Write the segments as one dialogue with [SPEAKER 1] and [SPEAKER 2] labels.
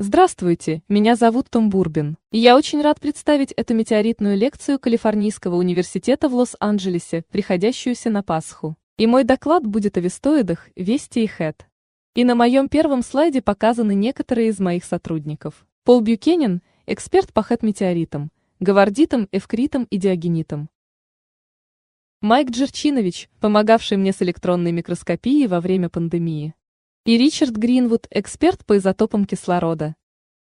[SPEAKER 1] Здравствуйте, меня зовут Том Бурбин. И я очень рад представить эту метеоритную лекцию Калифорнийского университета в Лос-Анджелесе, приходящуюся на Пасху. И мой доклад будет о вестоидах, Весте и Хэт. И на моем первом слайде показаны некоторые из моих сотрудников. Пол Бьюкенен, эксперт по хэт-метеоритам, говардитам, эвкритам и диогенитам. Майк Джерчинович, помогавший мне с электронной микроскопией во время пандемии. И Ричард Гринвуд, эксперт по изотопам кислорода.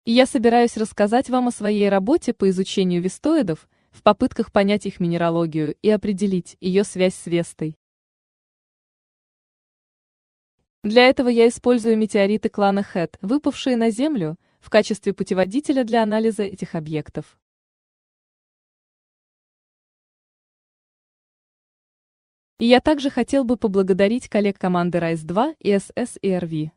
[SPEAKER 1] И я собираюсь рассказать вам о своей работе по изучению вестоидов в попытках понять их минералогию и определить ее связь с Вестой. Для этого я использую метеориты клана Хэт, выпавшие на Землю, в качестве путеводителя для анализа этих объектов. И я также хотел бы поблагодарить коллег команды RISE-2 и SSERV.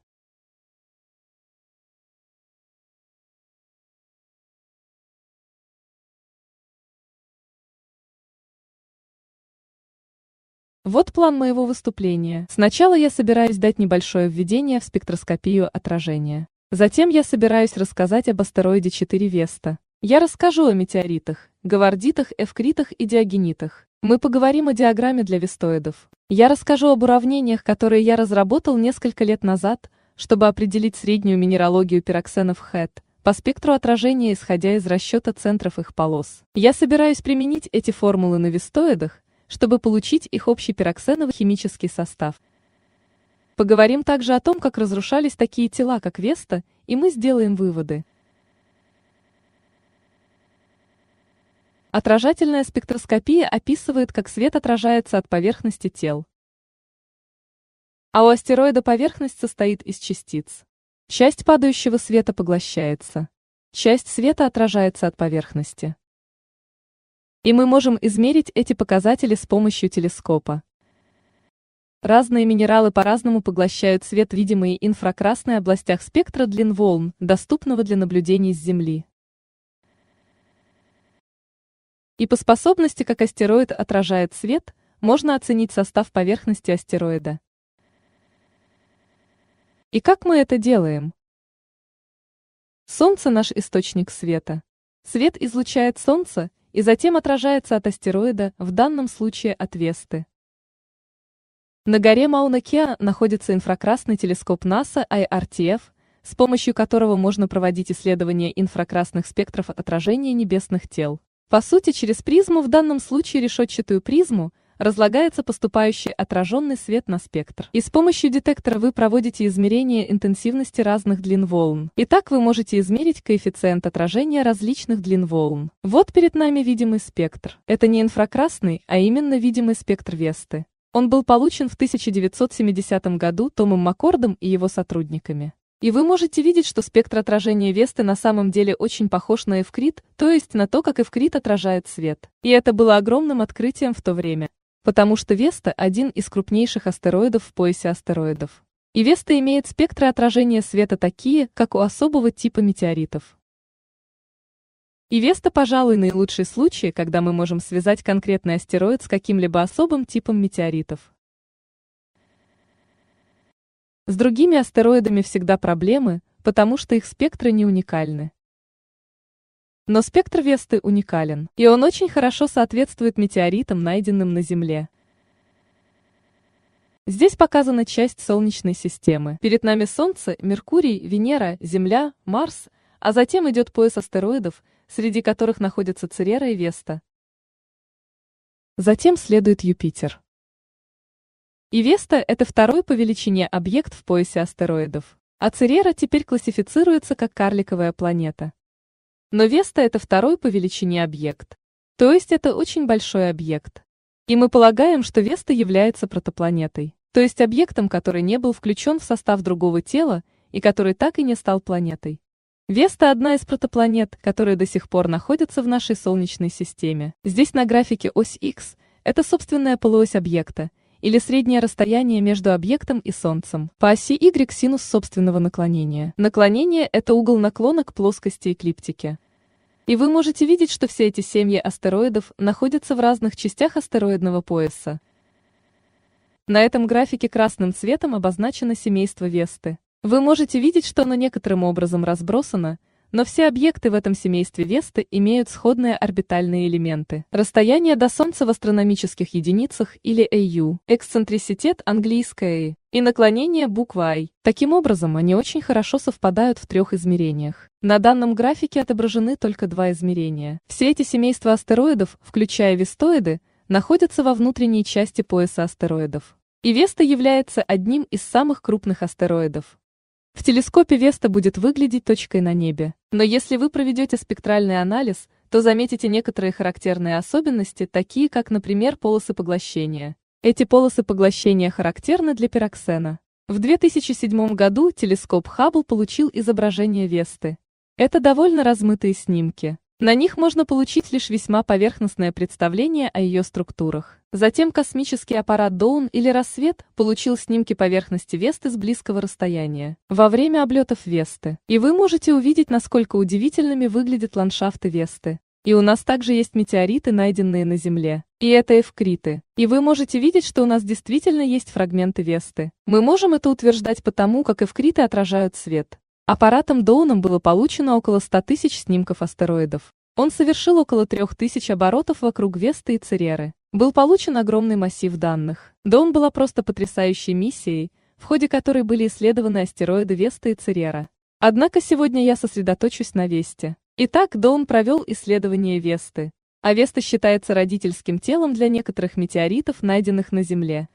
[SPEAKER 1] Вот план моего выступления. Сначала я собираюсь дать небольшое введение в спектроскопию отражения. Затем я собираюсь рассказать об астероиде 4 Веста. Я расскажу о метеоритах, говардитах, эвкритах и диогенитах. Мы поговорим о диаграмме для вестоидов. Я расскажу об уравнениях, которые я разработал несколько лет назад, чтобы определить среднюю минералогию пироксенов Хэт по спектру отражения, исходя из расчета центров их полос. Я собираюсь применить эти формулы на вестоидах, чтобы получить их общий пироксеновый химический состав. Поговорим также о том, как разрушались такие тела, как Веста, и мы сделаем выводы. Отражательная спектроскопия описывает, как свет отражается от поверхности тел. А у астероида поверхность состоит из частиц. Часть падающего света поглощается. Часть света отражается от поверхности. И мы можем измерить эти показатели с помощью телескопа. Разные минералы по-разному поглощают свет, видимый в инфракрасной областях спектра длин волн, доступного для наблюдений с Земли. И по способности, как астероид отражает свет, можно оценить состав поверхности астероида. И как мы это делаем? Солнце – наш источник света. Свет излучает Солнце и затем отражается от астероида, в данном случае от Весты. На горе Мауна-Кеа находится инфракрасный телескоп НАСА IRTF, с помощью которого можно проводить исследования инфракрасных спектров отражения небесных тел. По сути, через призму, в данном случае решетчатую призму, разлагается поступающий отраженный свет на спектр. И с помощью детектора вы проводите измерение интенсивности разных длин волн. И так вы можете измерить коэффициент отражения различных длин волн. Вот перед нами видимый спектр. Это не инфракрасный, а именно видимый спектр Весты. Он был получен в 1970 году Томом Маккордом и его сотрудниками. И вы можете видеть, что спектр отражения Весты на самом деле очень похож на эвкрит, то есть на то, как эвкрит отражает свет. И это было огромным открытием в то время. Потому что Веста – один из крупнейших астероидов в поясе астероидов. И Веста имеет спектры отражения света такие, как у особого типа метеоритов. И Веста, пожалуй, наилучший случай, когда мы можем связать конкретный астероид с каким-либо особым типом метеоритов. С другими астероидами всегда проблемы, потому что их спектры не уникальны. Но спектр Весты уникален, и он очень хорошо соответствует метеоритам, найденным на Земле. Здесь показана часть Солнечной системы. Перед нами Солнце, Меркурий, Венера, Земля, Марс, а затем идет пояс астероидов, среди которых находятся Церера и Веста. Затем следует Юпитер. И Веста – это второй по величине объект в поясе астероидов, а Церера теперь классифицируется как карликовая планета. Но Веста – это второй по величине объект, то есть это очень большой объект. И мы полагаем, что Веста является протопланетой, то есть объектом, который не был включен в состав другого тела и который так и не стал планетой. Веста – одна из протопланет, которые до сих пор находятся в нашей Солнечной системе. Здесь на графике ось Х – это собственная полуось объекта, или среднее расстояние между объектом и Солнцем. По оси Y синус собственного наклонения. Наклонение – это угол наклона к плоскости эклиптики. И вы можете видеть, что все эти семьи астероидов находятся в разных частях астероидного пояса. На этом графике красным цветом обозначено семейство Весты. Вы можете видеть, что оно некоторым образом разбросано, но все объекты в этом семействе Весты имеют сходные орбитальные элементы. Расстояние до Солнца в астрономических единицах или AU, эксцентриситет английское и наклонение буква I. Таким образом, они очень хорошо совпадают в трех измерениях. На данном графике отображены только два измерения. Все эти семейства астероидов, включая вестоиды, находятся во внутренней части пояса астероидов. И Веста является одним из самых крупных астероидов. В телескопе Веста будет выглядеть точкой на небе. Но если вы проведете спектральный анализ, то заметите некоторые характерные особенности, такие как, например, полосы поглощения. Эти полосы поглощения характерны для пироксена. В 2007 году телескоп Хаббл получил изображение Весты. Это довольно размытые снимки. На них можно получить лишь весьма поверхностное представление о ее структурах. Затем космический аппарат Доун или Рассвет получил снимки поверхности Весты с близкого расстояния во время облетов Весты. И вы можете увидеть, насколько удивительными выглядят ландшафты Весты. И у нас также есть метеориты, найденные на Земле. И это эвкриты. И вы можете видеть, что у нас действительно есть фрагменты Весты. Мы можем это утверждать потому, как эвкриты отражают свет. Аппаратом Доуном было получено около 100 тысяч снимков астероидов. Он совершил около 3000 оборотов вокруг Весты и Цереры. Был получен огромный массив данных. Доун была просто потрясающей миссией, в ходе которой были исследованы астероиды Веста и Церера. Однако сегодня я сосредоточусь на Весте. Итак, Доун провел исследование Весты. А Веста считается родительским телом для некоторых метеоритов, найденных на Земле.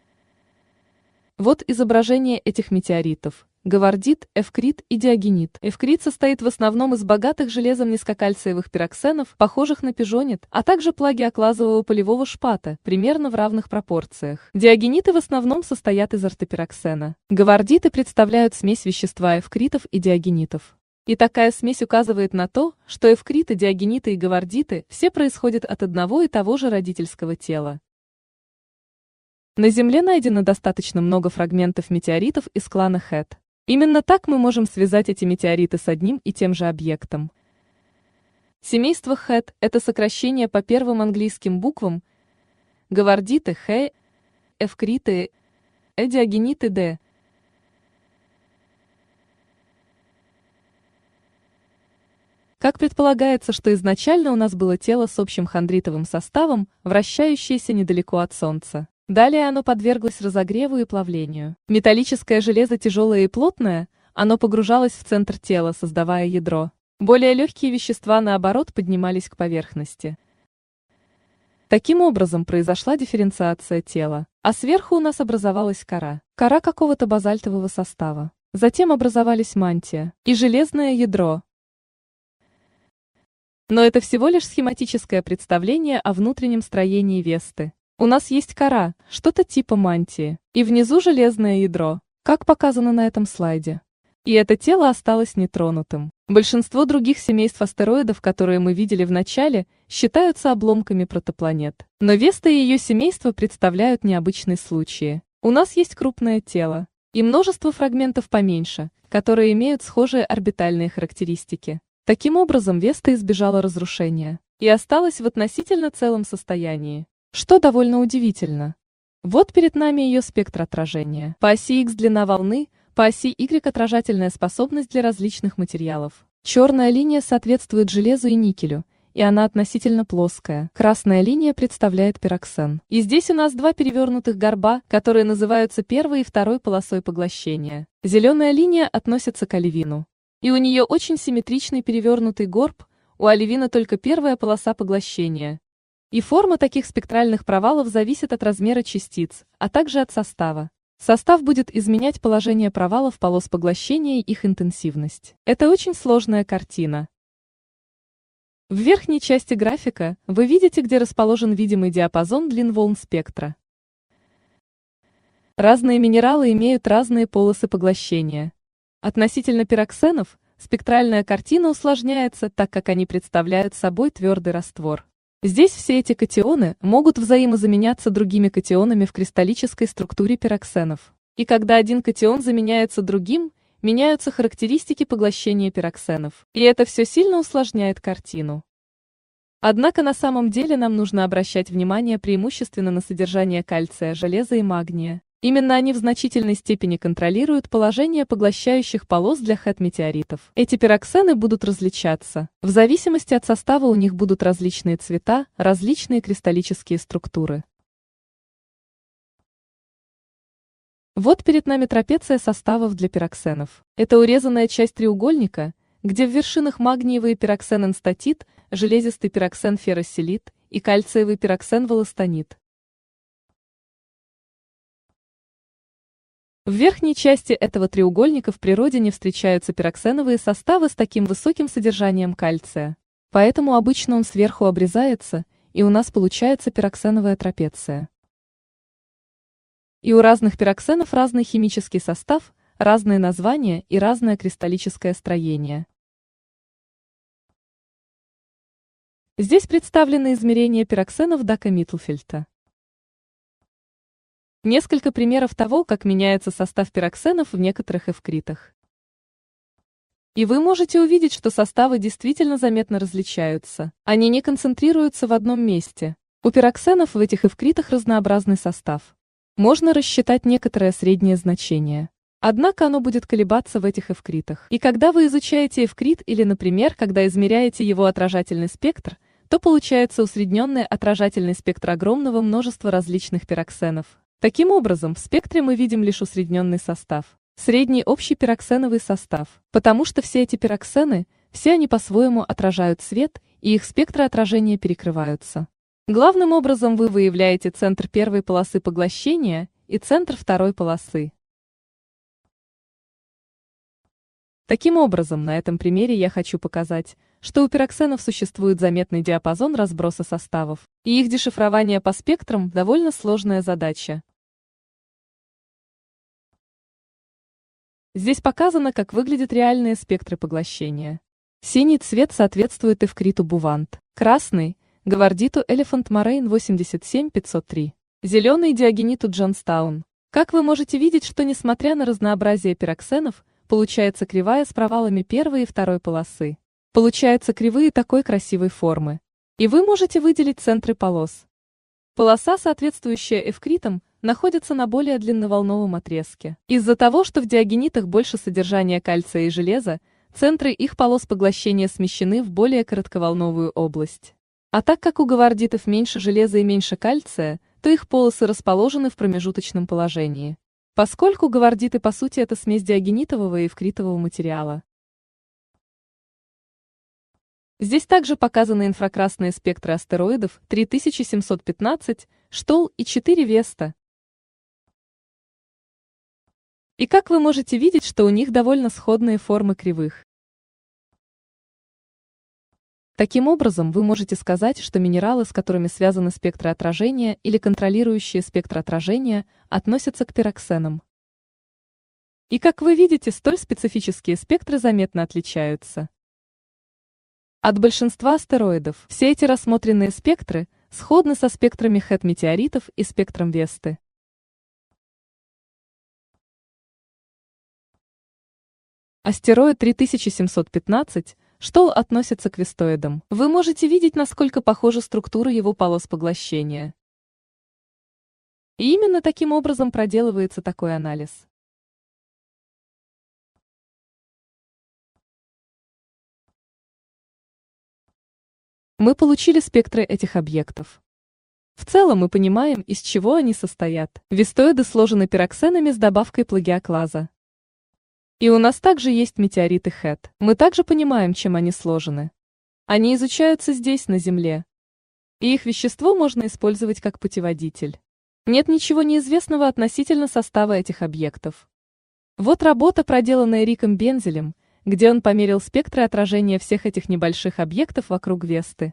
[SPEAKER 1] Вот изображение этих метеоритов. Говардит, эвкрит и диогенит. Эвкрит состоит в основном из богатых железом низкокальциевых пироксенов, похожих на пижонит, а также плагиоклазового полевого шпата, примерно в равных пропорциях. Диогениты в основном состоят из ортопироксена. Говардиты представляют смесь вещества эвкритов и диогенитов. И такая смесь указывает на то, что эвкриты, диогениты и говардиты все происходят от одного и того же родительского тела. На Земле найдено достаточно много фрагментов метеоритов из клана Хэт. Именно так мы можем связать эти метеориты с одним и тем же объектом. Семейство Хэт – это сокращение по первым английским буквам говардиты Х, эвкриты диогениты Д. Как предполагается, что изначально у нас было тело с общим хондритовым составом, вращающееся недалеко от Солнца. Далее оно подверглось разогреву и плавлению. Металлическое железо тяжелое и плотное, оно погружалось в центр тела, создавая ядро. Более легкие вещества, наоборот, поднимались к поверхности. Таким образом произошла дифференциация тела, а сверху у нас образовалась кора. Кора какого-то базальтового состава. Затем образовались мантия и железное ядро. Но это всего лишь схематическое представление о внутреннем строении Весты. У нас есть кора, что-то типа мантии, и внизу железное ядро, как показано на этом слайде. И это тело осталось нетронутым. Большинство других семейств астероидов, которые мы видели в начале, считаются обломками протопланет. Но Веста и ее семейство представляют необычные случаи. У нас есть крупное тело и множество фрагментов поменьше, которые имеют схожие орбитальные характеристики. Таким образом, Веста избежала разрушения и осталась в относительно целом состоянии, что довольно удивительно. Вот перед нами ее спектр отражения. По оси X длина волны, по оси Y отражательная способность для различных материалов. Черная линия соответствует железу и никелю, и она относительно плоская. Красная линия представляет пироксен. И здесь у нас два перевернутых горба, которые называются первой и второй полосой поглощения. Зеленая линия относится к оливину. И у нее очень симметричный перевернутый горб, у оливина только первая полоса поглощения. И форма таких спектральных провалов зависит от размера частиц, а также от состава. Состав будет изменять положение провалов полос поглощения и их интенсивность. Это очень сложная картина. В верхней части графика вы видите, где расположен видимый диапазон длин волн спектра. Разные минералы имеют разные полосы поглощения. Относительно пироксенов спектральная картина усложняется, так как они представляют собой твердый раствор. Здесь все эти катионы могут взаимозаменяться другими катионами в кристаллической структуре пироксенов. И когда один катион заменяется другим, меняются характеристики поглощения пироксенов. И это все сильно усложняет картину. Однако на самом деле нам нужно обращать внимание преимущественно на содержание кальция, железа и магния. Именно они в значительной степени контролируют положение поглощающих полос для хэт-метеоритов. Эти пироксены будут различаться. В зависимости от состава у них будут различные цвета, различные кристаллические структуры. Вот перед нами трапеция составов для пироксенов. Это урезанная часть треугольника, где в вершинах магниевый пироксен энстатит, железистый пироксен ферросилит и кальциевый пироксен волластонит. В верхней части этого треугольника в природе не встречаются пироксеновые составы с таким высоким содержанием кальция. Поэтому обычно он сверху обрезается, и у нас получается пироксеновая трапеция. И у разных пироксенов разный химический состав, разные названия и разное кристаллическое строение. Здесь представлены измерения пироксенов Дака-Миттельфельта. Несколько примеров того, как меняется состав пироксенов в некоторых эвкритах. И вы можете увидеть, что составы действительно заметно различаются. Они не концентрируются в одном месте. У пироксенов в этих эвкритах разнообразный состав. Можно рассчитать некоторое среднее значение. Однако оно будет колебаться в этих эвкритах. И когда вы изучаете эвкрит или, например, когда измеряете его отражательный спектр, то получается усредненный отражательный спектр огромного множества различных пироксенов. Таким образом, в спектре мы видим лишь усредненный состав, средний общий пироксеновый состав, потому что все эти пироксены, все они по-своему отражают свет, и их спектры отражения перекрываются. Главным образом вы выявляете центр первой полосы поглощения и центр второй полосы. Таким образом, на этом примере я хочу показать, что у пироксенов существует заметный диапазон разброса составов, и их дешифрование по спектрам довольно сложная задача. Здесь показано, как выглядят реальные спектры поглощения. Синий цвет соответствует эвкриту Бувант, красный – гавардиту Elephant Moraine 87503, зеленый – диогениту Джонстаун. Как вы можете видеть, что несмотря на разнообразие пироксенов, получается кривая с провалами первой и второй полосы. Получаются кривые такой красивой формы. И вы можете выделить центры полос. Полоса, соответствующая эвкритам, находится на более длинноволновом отрезке. Из-за того, что в диогенитах больше содержания кальция и железа, центры их полос поглощения смещены в более коротковолновую область. А так как у гавардитов меньше железа и меньше кальция, то их полосы расположены в промежуточном положении. Поскольку гавардиты по сути это смесь диогенитового и эвкритового материала. Здесь также показаны инфракрасные спектры астероидов 3715, Штолл и 4 Веста. И как вы можете видеть, что у них довольно сходные формы кривых. Таким образом, вы можете сказать, что минералы, с которыми связаны спектры отражения или контролирующие спектр отражения, относятся к пироксенам. И как вы видите, столь специфические спектры заметно отличаются от большинства астероидов. Все эти рассмотренные спектры сходны со спектрами хэт-метеоритов и спектром Весты. Астероид 3715 Штолл относится к вестоидам. Вы можете видеть, насколько похожа структура его полос поглощения. И именно таким образом проделывается такой анализ. Мы получили спектры этих объектов. В целом мы понимаем, из чего они состоят. Вестоиды сложены пироксенами с добавкой плагиоклаза. И у нас также есть метеориты хэт. Мы также понимаем, чем они сложены. Они изучаются здесь, на Земле. И их вещество можно использовать как путеводитель. Нет ничего неизвестного относительно состава этих объектов. Вот работа, проделанная Риком Бензелем, где он померил спектры отражения всех этих небольших объектов вокруг Весты.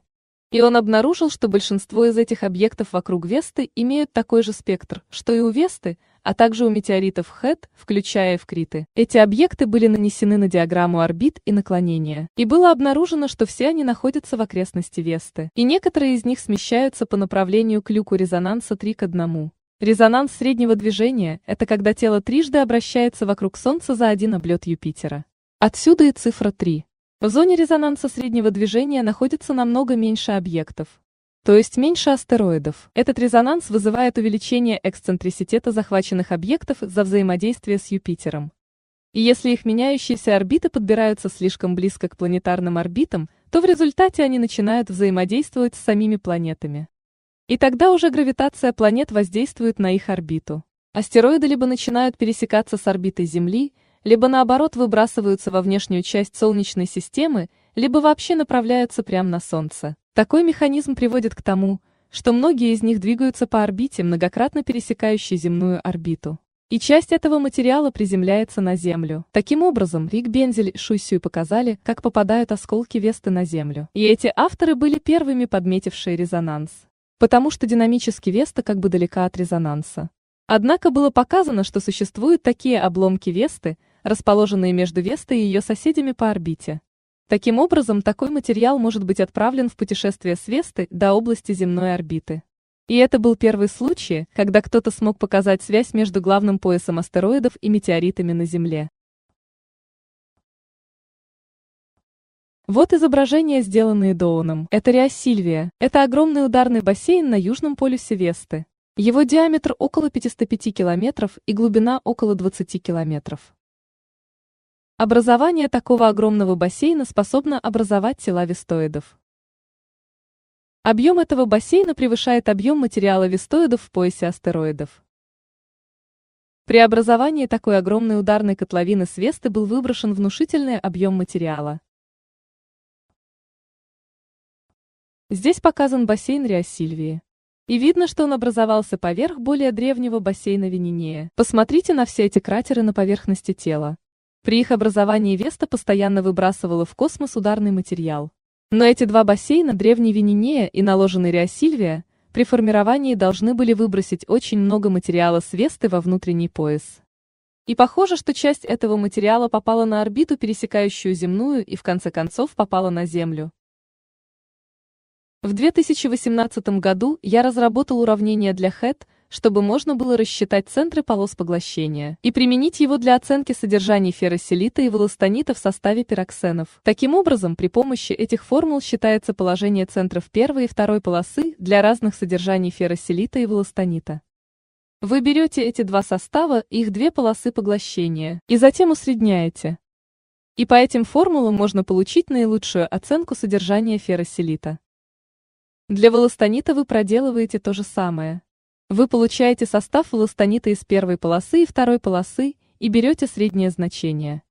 [SPEAKER 1] И он обнаружил, что большинство из этих объектов вокруг Весты имеют такой же спектр, что и у Весты, а также у метеоритов хэт, включая эвкриты. Эти объекты были нанесены на диаграмму орбит и наклонения. И было обнаружено, что все они находятся в окрестности Весты. И некоторые из них смещаются по направлению к люку резонанса 3:1. Резонанс среднего движения – это когда тело трижды обращается вокруг Солнца за один облет Юпитера. Отсюда и цифра 3. В зоне резонанса среднего движения находится намного меньше объектов. то есть меньше астероидов. Этот резонанс вызывает увеличение эксцентриситета захваченных объектов из-за взаимодействия с Юпитером. И если их меняющиеся орбиты подбираются слишком близко к планетарным орбитам, то в результате они начинают взаимодействовать с самими планетами. И тогда уже гравитация планет воздействует на их орбиту. Астероиды либо начинают пересекаться с орбитой Земли, либо наоборот выбрасываются во внешнюю часть Солнечной системы, либо вообще направляются прямо на Солнце. Такой механизм приводит к тому, что многие из них двигаются по орбите, многократно пересекающей земную орбиту. И часть этого материала приземляется на Землю. Таким образом, Рик Бензель и Шуй Сюй показали, как попадают осколки Весты на Землю. И эти авторы были первыми подметившие резонанс. Потому что динамически Веста как бы далека от резонанса. Однако было показано, что существуют такие обломки Весты, расположенные между Вестой и ее соседями по орбите. Таким образом, такой материал может быть отправлен в путешествие с Весты до области земной орбиты. И это был первый случай, когда кто-то смог показать связь между главным поясом астероидов и метеоритами на Земле. Вот изображения, сделанные Доуном. Это Риа Сильвия. Это огромный ударный бассейн на южном полюсе Весты. Его диаметр около 505 километров и глубина около 20 километров. Образование такого огромного бассейна способно образовать тела вестоидов. Объем этого бассейна превышает объем материала вестоидов в поясе астероидов. При образовании такой огромной ударной котловины с Весты был выброшен внушительный объем материала. Здесь показан бассейн Риа Сильвии. И видно, что он образовался поверх более древнего бассейна Вининея. Посмотрите на все эти кратеры на поверхности тела. При их образовании Веста постоянно выбрасывала в космос ударный материал. Но эти два бассейна, древний Вининея и наложенный Риа Сильвия, при формировании должны были выбросить очень много материала с Весты во внутренний пояс. И похоже, что часть этого материала попала на орбиту, пересекающую земную, и в конце концов попала на Землю. В 2018 году я разработал уравнение для ХЭТ, чтобы можно было рассчитать центры полос поглощения и применить его для оценки содержаний ферросилита и волластонита в составе пироксенов. Таким образом, при помощи этих формул считается положение центров первой и второй полосы для разных содержаний ферросилита и волластонита. Вы берете эти два состава и их две полосы поглощения, и затем усредняете. И по этим формулам можно получить наилучшую оценку содержания ферросилита. Для волластонита вы проделываете то же самое. Вы получаете состав волластонита из первой полосы и второй полосы и берете среднее значение.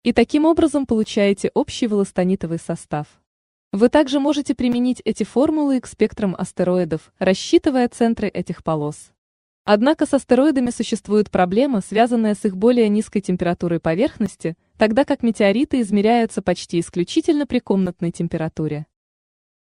[SPEAKER 1] И таким образом получаете общий волластонитовый состав. Вы также можете применить эти формулы к спектрам астероидов, рассчитывая центры этих полос. Однако с астероидами существует проблема, связанная с их более низкой температурой поверхности, тогда как метеориты измеряются почти исключительно при комнатной температуре.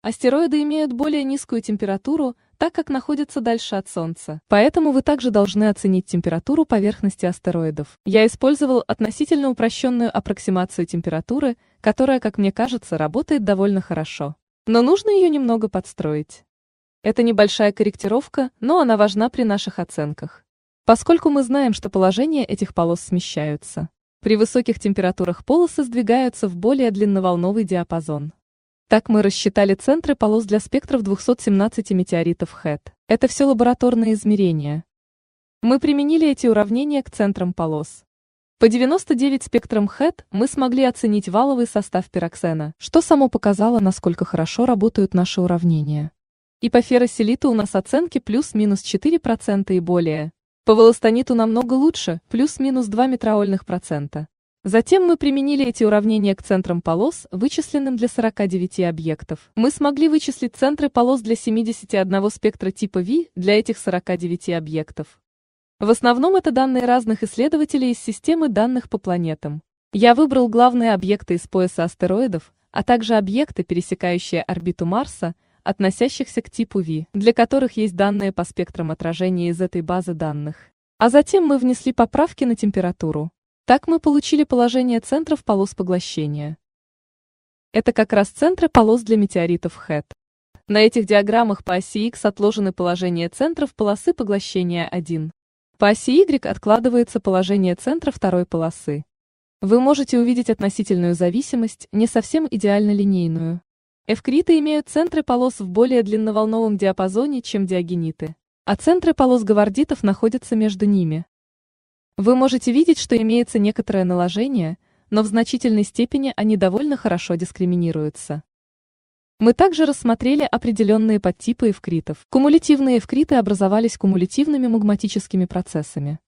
[SPEAKER 1] Астероиды имеют более низкую температуру, так как находятся дальше от Солнца. Поэтому вы также должны оценить температуру поверхности астероидов. Я использовал относительно упрощенную аппроксимацию температуры, которая, как мне кажется, работает довольно хорошо. Но нужно ее немного подстроить. Это небольшая корректировка, но она важна при наших оценках. Поскольку мы знаем, что положения этих полос смещаются. При высоких температурах полосы сдвигаются в более длинноволновый диапазон. Так мы рассчитали центры полос для спектров 217 метеоритов ХЭТ. Это все лабораторные измерения. Мы применили эти уравнения к центрам полос. По 99 спектрам ХЭТ мы смогли оценить валовый состав пироксена, что само показало, насколько хорошо работают наши уравнения. И по ферросилиту у нас оценки плюс-минус 4% и более. По волластониту намного лучше, плюс-минус 2 метраольных процента. Затем мы применили эти уравнения к центрам полос, вычисленным для 49 объектов. Мы смогли вычислить центры полос для 71 спектра типа V для этих 49 объектов. В основном это данные разных исследователей из системы данных по планетам. Я выбрал главные объекты из пояса астероидов, а также объекты, пересекающие орбиту Марса, относящихся к типу V, для которых есть данные по спектрам отражения из этой базы данных. А затем мы внесли поправки на температуру. Так мы получили положение центров полос поглощения. Это как раз центры полос для метеоритов ХЭТ. На этих диаграммах по оси X отложены положения центров полосы поглощения 1. По оси Y откладывается положение центра второй полосы. Вы можете увидеть относительную зависимость, не совсем идеально линейную. Эвкриты имеют центры полос в более длинноволновом диапазоне, чем диагениты, а центры полос гавардитов находятся между ними. Вы можете видеть, что имеется некоторое наложение, но в значительной степени они довольно хорошо дискриминируются. Мы также рассмотрели определенные подтипы эвкритов. Кумулятивные эвкриты образовались кумулятивными магматическими процессами.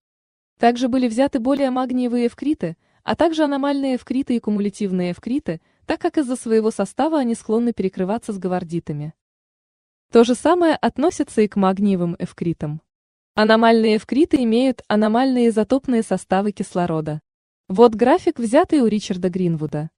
[SPEAKER 1] Также были взяты более магниевые эвкриты, а также аномальные эвкриты и кумулятивные эвкриты, так как из-за своего состава они склонны перекрываться с гавардитами. То же самое относится и к магниевым эвкритам. Аномальные эвкриты имеют аномальные изотопные составы кислорода. Вот график, взятый у Ричарда Гринвуда.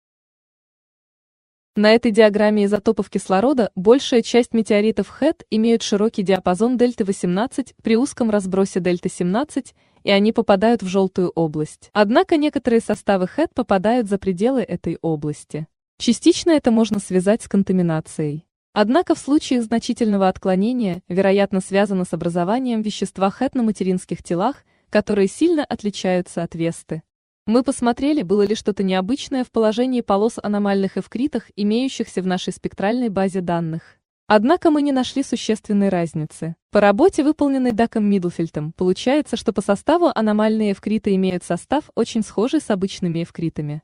[SPEAKER 1] На этой диаграмме изотопов кислорода большая часть метеоритов ХЭТ имеют широкий диапазон дельта-18 при узком разбросе дельта-17, и они попадают в желтую область. Однако некоторые составы ХЭТ попадают за пределы этой области. Частично это можно связать с контаминацией. Однако в случае значительного отклонения, вероятно, связано с образованием вещества ХЭТ на материнских телах, которые сильно отличаются от Весты. Мы посмотрели, было ли что-то необычное в положении полос аномальных эвкритах, имеющихся в нашей спектральной базе данных. Однако мы не нашли существенной разницы. По работе, выполненной Даком Миддлфельдом, получается, что по составу аномальные эвкриты имеют состав, очень схожий с обычными эвкритами.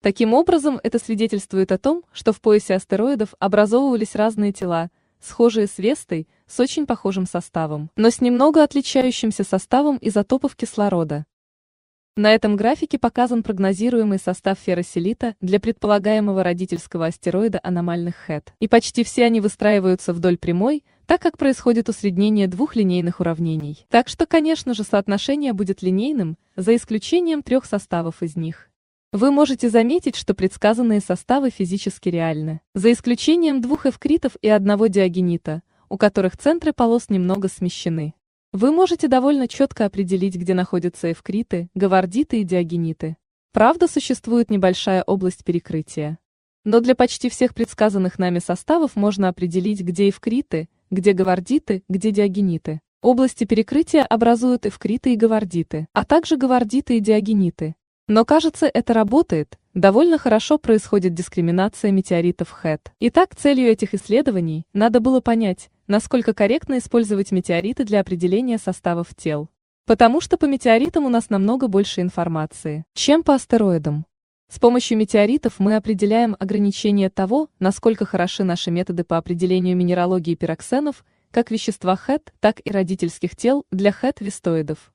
[SPEAKER 1] Таким образом, это свидетельствует о том, что в поясе астероидов образовывались разные тела, схожие с Вестой, с очень похожим составом, но с немного отличающимся составом изотопов кислорода. На этом графике показан прогнозируемый состав ферросилита для предполагаемого родительского астероида аномальных ХЭТ. И почти все они выстраиваются вдоль прямой, так как происходит усреднение двух линейных уравнений. Так что, конечно же, соотношение будет линейным, за исключением трех составов из них. Вы можете заметить, что предсказанные составы физически реальны, за исключением двух эвкритов и одного диагенита, у которых центры полос немного смещены. Вы можете довольно четко определить, где находятся эвкриты, гавардиты и диагениты. Правда, существует небольшая область перекрытия. Но для почти всех предсказанных нами составов можно определить, где эвкриты, где гавардиты, где диагениты. Области перекрытия образуют эвкриты и гавардиты, а также гавардиты и диагениты. Но кажется, это работает, довольно хорошо происходит дискриминация метеоритов ХЭТ. Итак, целью этих исследований надо было понять, насколько корректно использовать метеориты для определения составов тел. Потому что по метеоритам у нас намного больше информации, чем по астероидам. С помощью метеоритов мы определяем ограничения того, насколько хороши наши методы по определению минералогии пироксенов, как вещества ХЭТ, так и родительских тел для ХЭТ-вестоидов.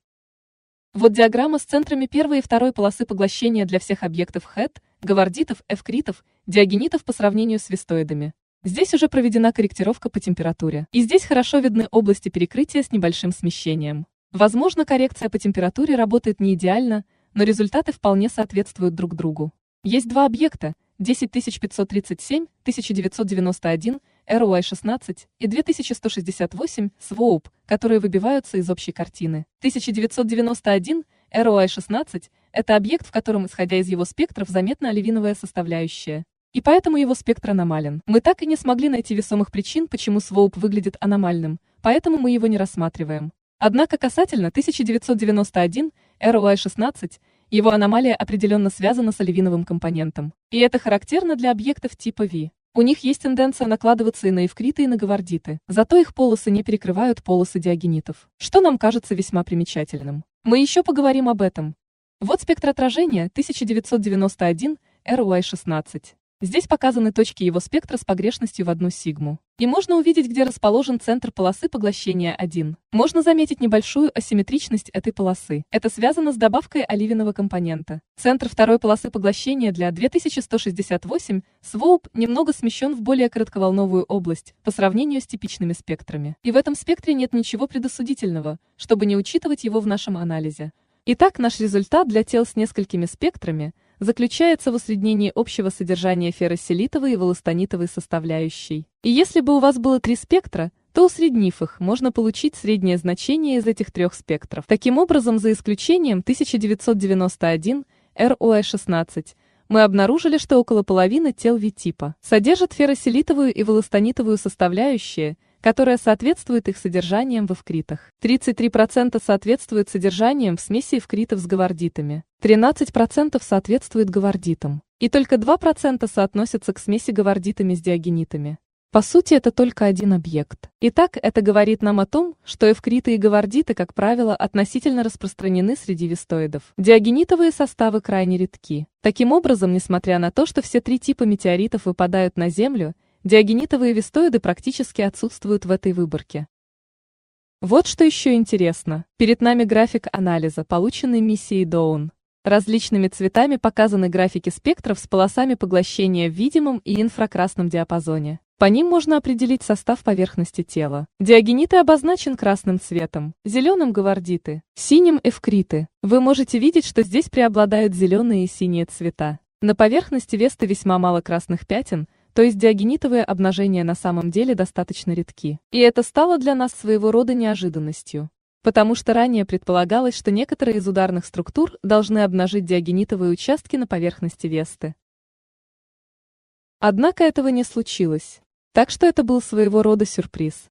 [SPEAKER 1] Вот диаграмма с центрами первой и второй полосы поглощения для всех объектов ХЭТ, гавардитов, эвкритов, диагенитов по сравнению с вестоидами. Здесь уже проведена корректировка по температуре. И здесь хорошо видны области перекрытия с небольшим смещением. Возможно, коррекция по температуре работает не идеально, но результаты вполне соответствуют друг другу. Есть два объекта – 10537, 1991, ROI-16 и 2168, SWOP, которые выбиваются из общей картины. 1991, ROI-16 – это объект, в котором, исходя из его спектров, заметна оливиновая составляющая. И поэтому его спектр аномален. Мы так и не смогли найти весомых причин, почему SWOP выглядит аномальным, поэтому мы его не рассматриваем. Однако касательно 1991, ROI-16, его аномалия определенно связана с оливиновым компонентом. И это характерно для объектов типа V. У них есть тенденция накладываться и на эвкриты, и на гавардиты, зато их полосы не перекрывают полосы диагенитов, что нам кажется весьма примечательным. Мы еще поговорим об этом. Вот спектр отражения 1991, ROI-16. Здесь показаны точки его спектра с погрешностью в 1 сигму. И можно увидеть, где расположен центр полосы поглощения 1. Можно заметить небольшую асимметричность этой полосы. Это связано с добавкой оливинового компонента. Центр второй полосы поглощения для 2168 SWOP немного смещен в более коротковолновую область по сравнению с типичными спектрами. И в этом спектре нет ничего предосудительного, чтобы не учитывать его в нашем анализе. Итак, наш результат для тел с несколькими спектрами заключается в усреднении общего содержания ферросилитовой и волластонитовой составляющей. И если бы у вас было 3 спектра, то усреднив их, можно получить среднее значение из этих 3 спектров. Таким образом, за исключением 1991, ROI-16, мы обнаружили, что около половины тел V-типа содержат ферросилитовую и волластонитовую составляющие, которая соответствует их содержаниям в эвкритах. 33% соответствует содержаниям в смеси эвкритов с гавардитами. 13% соответствует гавардитам, и только 2% соотносятся к смеси гавардитами с диагенитами. По сути, это только один объект. Итак, это говорит нам о том, что эвкриты и гавардиты, как правило, относительно распространены среди вистоидов. Диагенитовые составы крайне редки. Таким образом, несмотря на то, что все три типа метеоритов выпадают на Землю, диагенитовые вистоиды практически отсутствуют в этой выборке. Вот что еще интересно. Перед нами график анализа, полученный миссией Доун. Различными цветами показаны графики спектров с полосами поглощения в видимом и инфракрасном диапазоне. По ним можно определить состав поверхности тела. Диагениты обозначен красным цветом, зеленым гавардиты, синим эвкриты. Вы можете видеть, что здесь преобладают зеленые и синие цвета. На поверхности Весты весьма мало красных пятен, то есть диагенитовые обнажения на самом деле достаточно редки. И это стало для нас своего рода неожиданностью. Потому что ранее предполагалось, что некоторые из ударных структур должны обнажить диагенитовые участки на поверхности Весты. Однако этого не случилось. Так что это был своего рода сюрприз.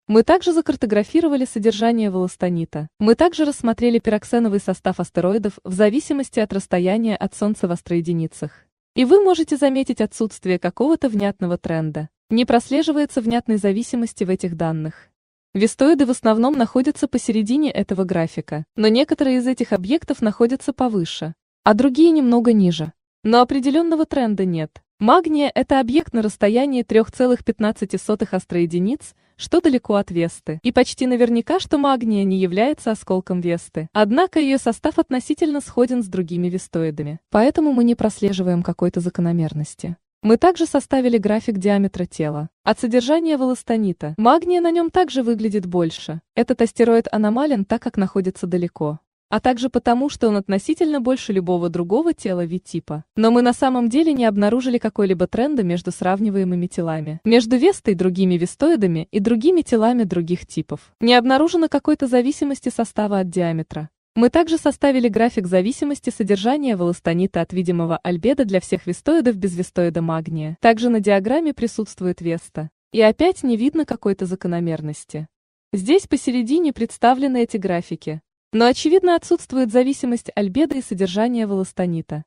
[SPEAKER 1] Мы также закартографировали содержание волластонита. Мы также рассмотрели пироксеновый состав астероидов в зависимости от расстояния от Солнца в астроединицах. И вы можете заметить отсутствие какого-то внятного тренда. Не прослеживается внятной зависимости в этих данных. Вистоиды в основном находятся посередине этого графика, но некоторые из этих объектов находятся повыше, а другие немного ниже. Но определенного тренда нет. Магния – это объект на расстоянии 3,15 астроединиц, что далеко от Весты. И почти наверняка, что магния не является осколком Весты. Однако ее состав относительно сходен с другими вистоидами. Поэтому мы не прослеживаем какой-то закономерности. Мы также составили график диаметра тела. От содержания волластонита магния на нем также выглядит больше. Этот астероид аномален, так как находится далеко. А также потому, что он относительно больше любого другого тела V-типа. Но мы на самом деле не обнаружили какой-либо тренда между сравниваемыми телами. Между Вестой и другими вистоидами и другими телами других типов. Не обнаружено какой-то зависимости состава от диаметра. Мы также составили график зависимости содержания волластонита от видимого альбедо для всех вистоидов без вистоида магния. Также на диаграмме присутствует Веста. И опять не видно какой-то закономерности. Здесь посередине представлены эти графики. Но очевидно отсутствует зависимость альбедо и содержания волластонита.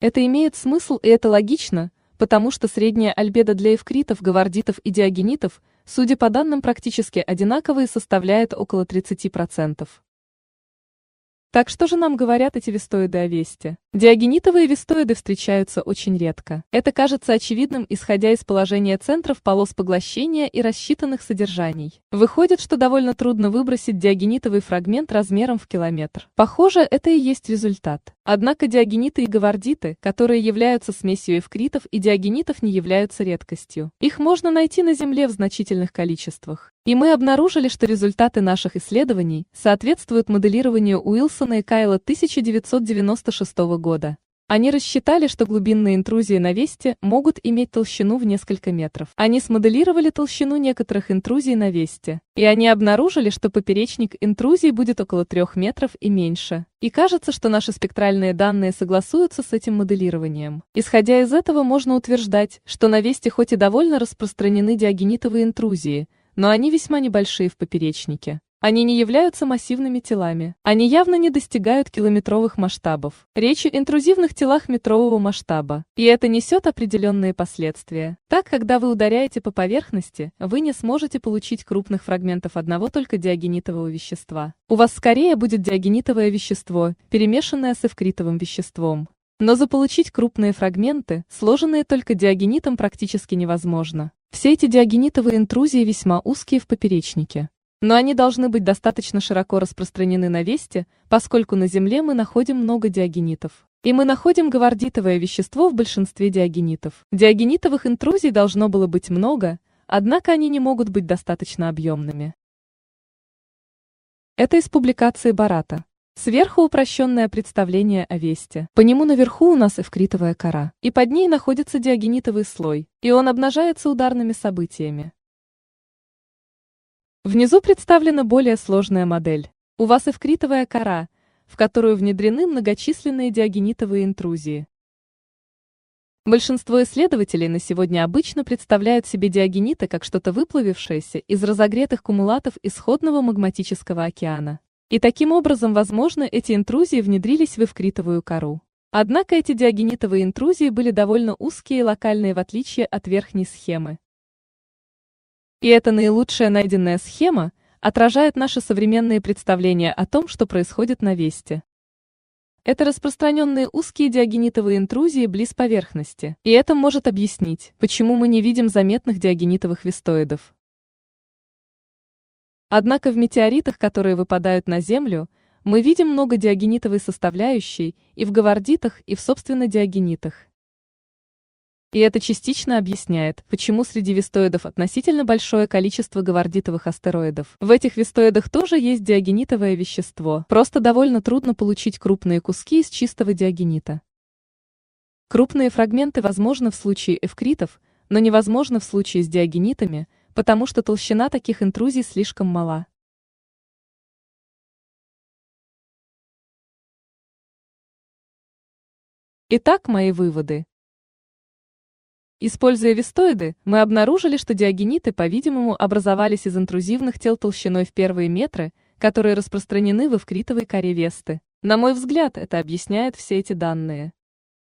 [SPEAKER 1] Это имеет смысл и это логично, потому что средняя альбедо для эвкритов, гавардитов и диагенитов, судя по данным, практически одинаковые, составляет около 30%. Так что же нам говорят эти вистоиды о Весте? Диагенитовые вистоиды встречаются очень редко. Это кажется очевидным, исходя из положения центров полос поглощения и рассчитанных содержаний. Выходит, что довольно трудно выбросить диагенитовый фрагмент размером в километр. Похоже, это и есть результат. Однако диагениты и гавардиты, которые являются смесью эвкритов и диагенитов, не являются редкостью. Их можно найти на Земле в значительных количествах. И мы обнаружили, что результаты наших исследований соответствуют моделированию Уилсона и Кайла 1996 года. Они рассчитали, что глубинные интрузии на Весте могут иметь толщину в несколько метров. Они смоделировали толщину некоторых интрузий на Весте. И они обнаружили, что поперечник интрузий будет около 3 метров и меньше. И кажется, что наши спектральные данные согласуются с этим моделированием. Исходя из этого, можно утверждать, что на Весте хоть и довольно распространены диагенитовые интрузии, но они весьма небольшие в поперечнике. Они не являются массивными телами. Они явно не достигают километровых масштабов. Речь о интрузивных телах метрового масштаба. И это несет определенные последствия. Так, когда вы ударяете по поверхности, вы не сможете получить крупных фрагментов одного только диагенитового вещества. У вас скорее будет диагенитовое вещество, перемешанное с эвкритовым веществом. Но заполучить крупные фрагменты, сложенные только диагенитом, практически невозможно. Все эти диагенитовые интрузии весьма узкие в поперечнике. Но они должны быть достаточно широко распространены на Весте, поскольку на Земле мы находим много диагенитов. И мы находим гавардитовое вещество в большинстве диагенитов. Диагенитовых интрузий должно было быть много, однако они не могут быть достаточно объемными. Это из публикации Барата. Сверху упрощенное представление о Весте. По нему наверху у нас эвкритовая кора, и под ней находится диагенитовый слой, и он обнажается ударными событиями. Внизу представлена более сложная модель. У вас эвкритовая кора, в которую внедрены многочисленные диагенитовые интрузии. Большинство исследователей на сегодня обычно представляют себе диагениты как что-то выплавившееся из разогретых кумулатов исходного магматического океана. И таким образом, возможно, эти интрузии внедрились в эвкритовую кору. Однако эти диагенитовые интрузии были довольно узкие и локальные в отличие от верхней схемы. И эта наилучшая найденная схема отражает наши современные представления о том, что происходит на Весте. Это распространенные узкие диагенитовые интрузии близ поверхности, и это может объяснить, почему мы не видим заметных диагенитовых вестоидов. Однако в метеоритах, которые выпадают на Землю, мы видим много диагенитовой составляющей и в гавардитах, и в собственно диагенитах. И это частично объясняет, почему среди вестоидов относительно большое количество гавардитовых астероидов. В этих вестоидах тоже есть диагенитовое вещество, просто довольно трудно получить крупные куски из чистого диагенита. Крупные фрагменты возможны в случае эвкритов, но невозможно в случае с диагенитами, потому что толщина таких интрузий слишком мала. Итак, мои выводы. Используя вестоиды, мы обнаружили, что диагениты, по-видимому, образовались из интрузивных тел толщиной в первые метры, которые распространены в эвкритовой коре Весты. На мой взгляд, это объясняет все эти данные.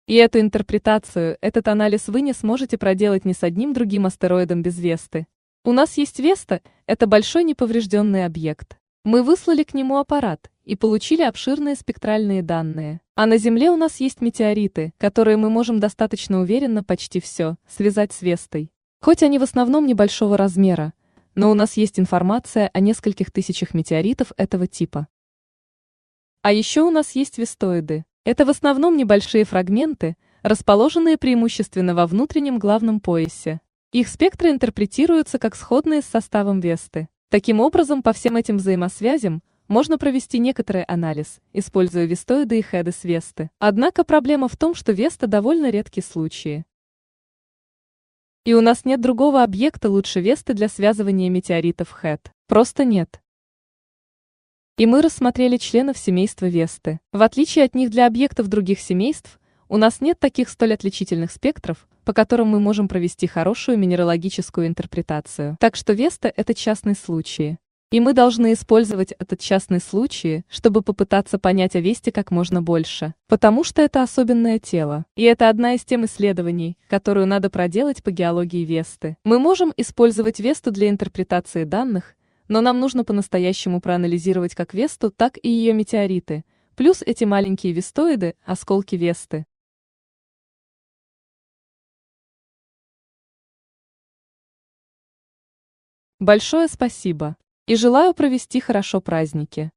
[SPEAKER 1] И эту интерпретацию, этот анализ вы не сможете проделать ни с одним другим астероидом без Весты. У нас есть Веста, это большой неповрежденный объект. Мы выслали к нему аппарат и получили обширные спектральные данные. А на Земле у нас есть метеориты, которые мы можем достаточно уверенно почти все связать с Вестой. Хоть они в основном небольшого размера, но у нас есть информация о нескольких тысячах метеоритов этого типа. А еще у нас есть вестоиды. Это в основном небольшие фрагменты, расположенные преимущественно во внутреннем главном поясе. Их спектры интерпретируются как сходные с составом Весты. Таким образом, по всем этим взаимосвязям можно провести некоторый анализ, используя вестоиды и хеды с Весты. Однако проблема в том, что Веста довольно редкие случаи. И у нас нет другого объекта лучше Весты для связывания метеоритов хед. Просто нет. И мы рассмотрели членов семейства Весты. В отличие от них для объектов других семейств, у нас нет таких столь отличительных спектров, по которым мы можем провести хорошую минералогическую интерпретацию. Так что Веста – это частный случай. И мы должны использовать этот частный случай, чтобы попытаться понять о Весте как можно больше. Потому что это особенное тело. И это одна из тем исследований, которую надо проделать по геологии Весты. Мы можем использовать Весту для интерпретации данных, но нам нужно по-настоящему проанализировать как Весту, так и ее метеориты, плюс эти маленькие вестоиды, осколки Весты. Большое спасибо. И желаю провести хорошо праздники.